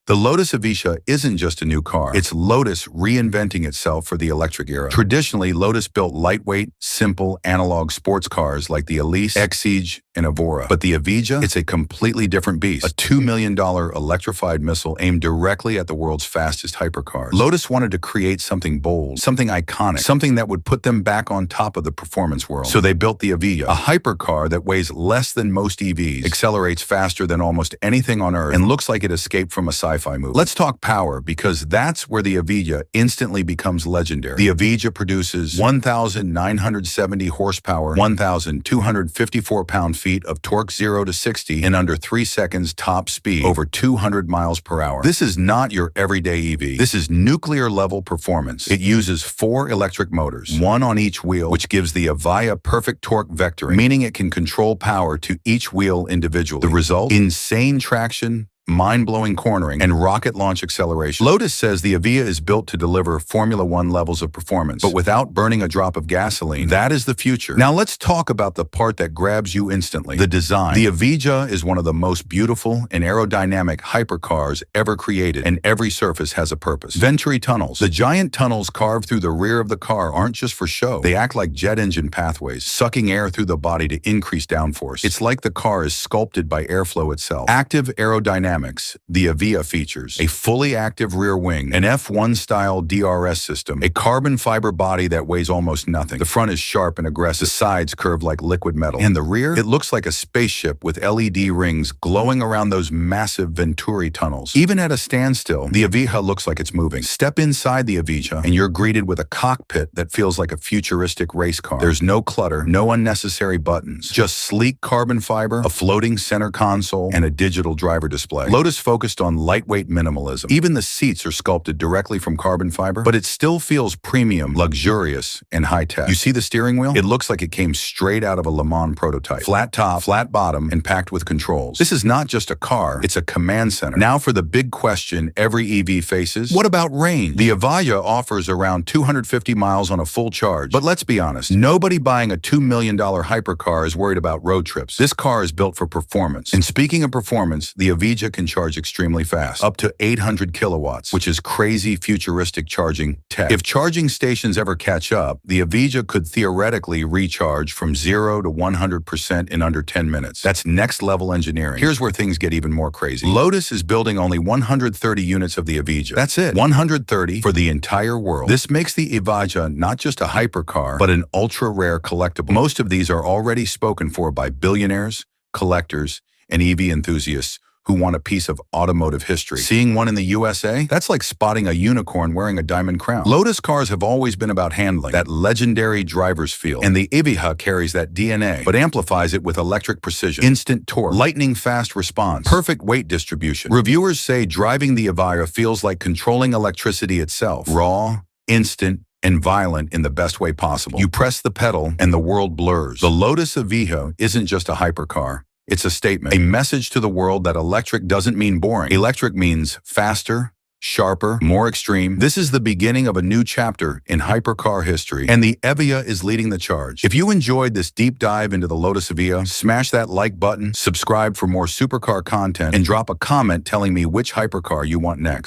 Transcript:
The Lotus Evija isn't just a new car. It's Lotus reinventing itself for the electric era. Traditionally, Lotus built lightweight, simple, analog sports cars like the Elise, Exige, and Evora. But the Evija, it's a completely different beast. A $2 million electrified missile aimed directly at the world's fastest hypercars. Lotus wanted to create something bold, something iconic, something that would put them back on top of the performance world. So they built the Evija, a hypercar that weighs less than most EVs, accelerates faster than almost anything on Earth, and looks like it escaped from a sci-fi movie. Let's talk power, because that's where the Evija instantly becomes legendary. The Evija produces 1,970 horsepower, 1,254 pound-feet of torque 0 to 60 in under 3 seconds top speed, over 200 miles per hour. This is not your everyday EV. This is nuclear-level performance. It uses 4 electric motors, 1 on each wheel, which gives the Evija perfect torque vectoring, meaning it can control power to each wheel individually. The result? Insane traction, mind-blowing cornering, and rocket launch acceleration. Lotus says the Evija is built to deliver Formula One levels of performance, but without burning a drop of gasoline. That is the future. Now let's talk about the part that grabs you instantly, the design. The Evija is one of the most beautiful and aerodynamic hypercars ever created, and every surface has a purpose. Venturi tunnels. The giant tunnels carved through the rear of the car aren't just for show. They act like jet engine pathways, sucking air through the body to increase downforce. It's like the car is sculpted by airflow itself. Active aerodynamics. The Evija features a fully active rear wing, an F1-style DRS system, a carbon fiber body that weighs almost nothing. The front is sharp and aggressive, the sides curve like liquid metal, and the rear, it looks like a spaceship with LED rings glowing around those massive Venturi tunnels. Even at a standstill, the Evija looks like it's moving. Step inside the Evija, and you're greeted with a cockpit that feels like a futuristic race car. There's no clutter, no unnecessary buttons, just sleek carbon fiber, a floating center console, and a digital driver display. Lotus focused on lightweight minimalism. Even the seats are sculpted directly from carbon fiber, but it still feels premium, luxurious, and high-tech. You see the steering wheel? It looks like it came straight out of a Le Mans prototype. Flat top, flat bottom, and packed with controls. This is not just a car, it's a command center. Now for the big question every EV faces. What about range? The Evija offers around 250 miles on a full charge. But let's be honest, nobody buying a $2 million hypercar is worried about road trips. This car is built for performance. And speaking of performance, the Evija can charge extremely fast, up to 800 kilowatts, which is crazy futuristic charging tech. If charging stations ever catch up, the Evija could theoretically recharge from 0 to 100% in under 10 minutes. That's next level engineering. Here's where things get even more crazy. Lotus is building only 130 units of the Evija. That's it. 130 for the entire world. This makes the Evija not just a hypercar, but an ultra-rare collectible. Most of these are already spoken for by billionaires, collectors, and EV enthusiasts who want a piece of automotive history. Seeing one in the USA? That's like spotting a unicorn wearing a diamond crown. Lotus cars have always been about handling, that legendary driver's feel. And the Evija carries that DNA, but amplifies it with electric precision, instant torque, lightning-fast response, perfect weight distribution. Reviewers say driving the Evija feels like controlling electricity itself. Raw, instant, and violent in the best way possible. You press the pedal, and the world blurs. The Lotus Evija isn't just a hypercar. It's a statement, a message to the world that electric doesn't mean boring. Electric means faster, sharper, more extreme. This is the beginning of a new chapter in hypercar history, and the Evija is leading the charge. If you enjoyed this deep dive into the Lotus Evija, smash that like button, subscribe for more supercar content, and drop a comment telling me which hypercar you want next.